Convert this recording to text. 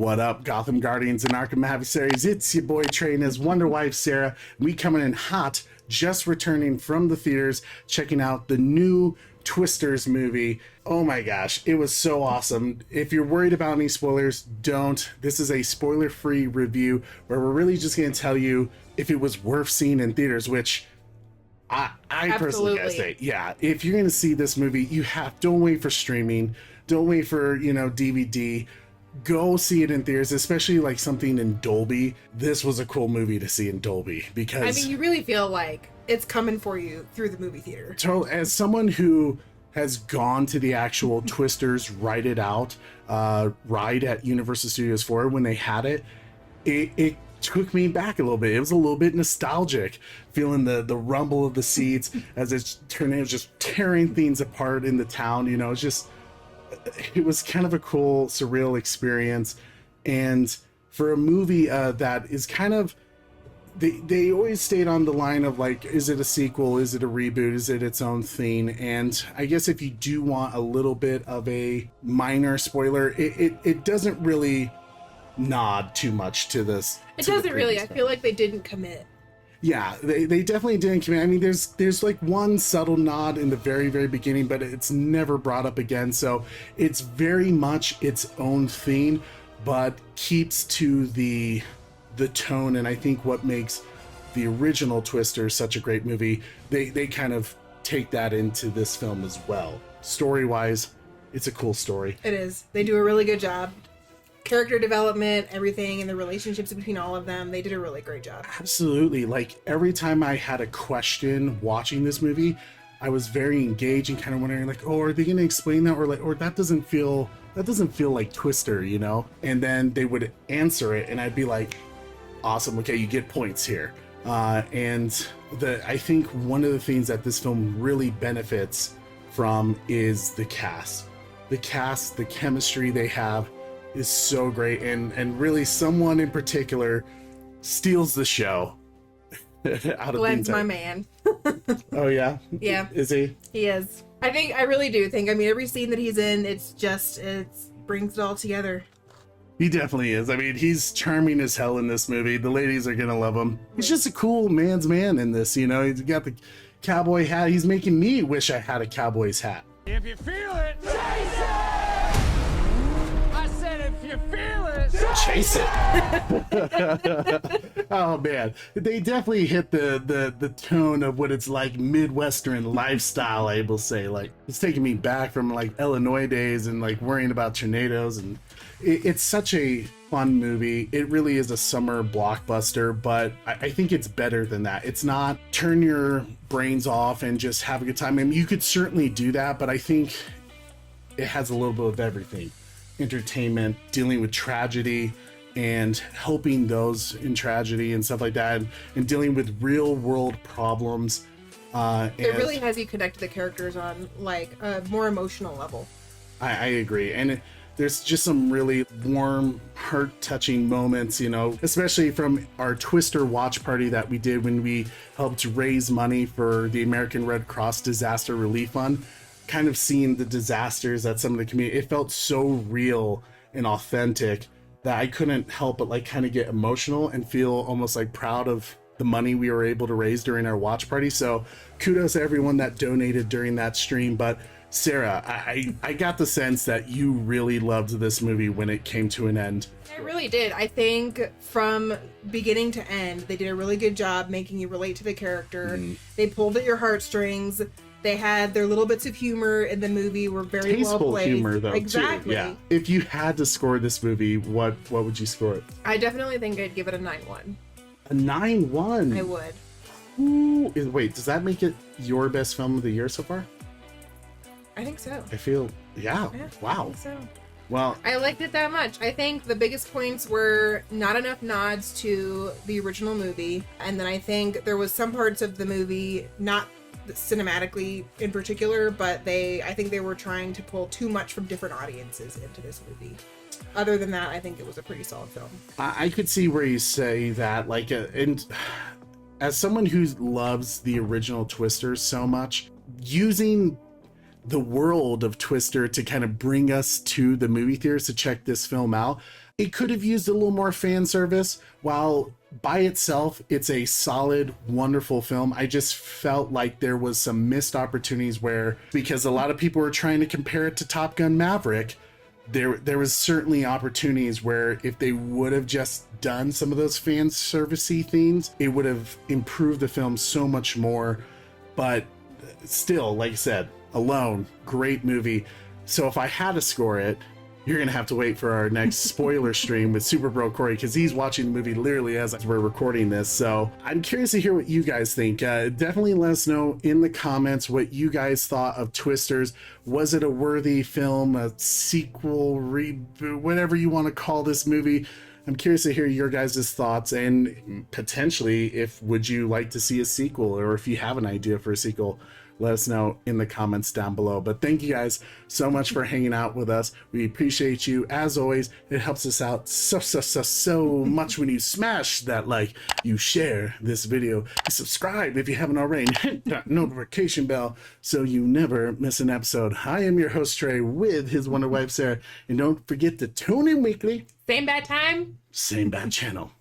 What up, Gotham Guardians and Arkham Adversaries? It's your boy Trey and his Wonder Wife Sarah. We coming in hot, just returning from the theaters, checking out the new Twisters movie. Oh my gosh, it was so awesome. If you're worried about any spoilers, don't. This is a spoiler-free review where we're really just going to tell you if it was worth seeing in theaters, which I personally gotta say, yeah, if you're going to see this movie, don't wait for streaming. Don't wait for, DVD. Go see it in theaters, especially like something in Dolby. This was a cool movie to see in Dolby because you really feel like it's coming for you through the movie theater. As someone who has gone to the actual Twisters Ride It Out ride at Universal Studios 4 when they had it took me back a little bit. It was a little bit nostalgic, feeling the rumble of the seats as it's turning, just tearing things apart in the town. It was kind of a cool, surreal experience. And for a movie that is kind of, they always stayed on the line of like, is it a sequel? Is it a reboot? Is it its own thing? And I guess if you do want a little bit of a minor spoiler, it doesn't really nod too much to this. It doesn't really. I feel like they didn't commit. Yeah, they definitely didn't commit. I mean, there's like one subtle nod in the very, very beginning, but it's never brought up again. So it's very much its own thing, but keeps to the tone. And I think what makes the original Twister such a great movie, they kind of take that into this film as well. Story-wise, it's a cool story. It is. They do a really good job. Character development, everything, and the relationships between all of them, they did a really great job. Absolutely. Like every time I had a question watching this movie, I was very engaged and kind of wondering like, oh, are they going to explain that? Or that doesn't feel like Twister, And then they would answer it and I'd be like, awesome. Okay. You get points here. And I think one of the things that this film really benefits from is the cast, the chemistry they have is so great, and really someone in particular steals the show out of Glenn's my man. Oh yeah? Yeah. Is he? He is. I really do think, every scene that he's in, it brings it all together. He definitely is. I mean, he's charming as hell in this movie. The ladies are gonna love him. He's just a cool man's man in this, He's got the cowboy hat. He's making me wish I had a cowboy's hat. If you feel it, chase it! I said if you feel it, chase it! Oh man, they definitely hit the tone of what it's like Midwestern lifestyle, I will say. Like, it's taking me back from like Illinois days and like worrying about tornadoes, and it's such a fun movie. It really is a summer blockbuster, but I think it's better than that. It's not turn your brains off and just have a good time. I mean, you could certainly do that, but I think it has a little bit of everything. Entertainment, dealing with tragedy, and helping those in tragedy and stuff like that, and dealing with real world problems. It really has you connect to the characters on like a more emotional level. I agree. And there's just some really warm, heart-touching moments, especially from our Twister watch party that we did when we helped raise money for the American Red Cross Disaster Relief Fund. Kind of seeing the disasters that some of the community, it felt so real and authentic that I couldn't help but like kind of get emotional and feel almost like proud of the money we were able to raise during our watch party. So kudos to everyone that donated during that stream. But Sarah, I got the sense that you really loved this movie when it came to an end. I really did. I think from beginning to end, they did a really good job making you relate to the character. They pulled at your heartstrings. They had their little bits of humor in the movie were very tasteful well played. Humor though, exactly. Too. Yeah. If you had to score this movie, what would you score it? I definitely think I'd give it a 9-1. A 9-1. I would. Ooh, wait, does that make it your best film of the year so far? I think so. I feel, yeah. Wow. I think so. Well, I liked it that much. I think the biggest points were not enough nods to the original movie, and then I think there was some parts of the movie, not cinematically in particular, but I think they were trying to pull too much from different audiences into this movie. Other than that, I think it was a pretty solid film. I could see where you say that, like, and as someone who loves the original Twister so much, using the world of Twister to kind of bring us to the movie theaters to check this film out, it could have used a little more fan service. While by itself, it's a solid, wonderful film, I just felt like there was some missed opportunities where, because a lot of people were trying to compare it to Top Gun Maverick, there was certainly opportunities where if they would have just done some of those fan servicey things, it would have improved the film so much more. But still, like I said, Alone, great movie. So if I had to score it, you're gonna have to wait for our next spoiler stream with Super Bro Corey, because he's watching the movie literally as we're recording this. So I'm curious to hear what you guys think. Definitely let us know in the comments what you guys thought of Twisters. Was it a worthy film, a sequel, reboot, whatever you want to call this movie? I'm curious to hear your guys' thoughts, and potentially if would you like to see a sequel, or if you have an idea for a sequel, let us know in the comments down below. But thank you guys so much for hanging out with us. We appreciate you. As always, it helps us out so much when you smash that like, you share this video, you subscribe if you haven't already, and hit that notification bell so you never miss an episode. I am your host, Trey, with his wonder wife, Sarah. And don't forget to tune in weekly. Same bad time. Same bad channel.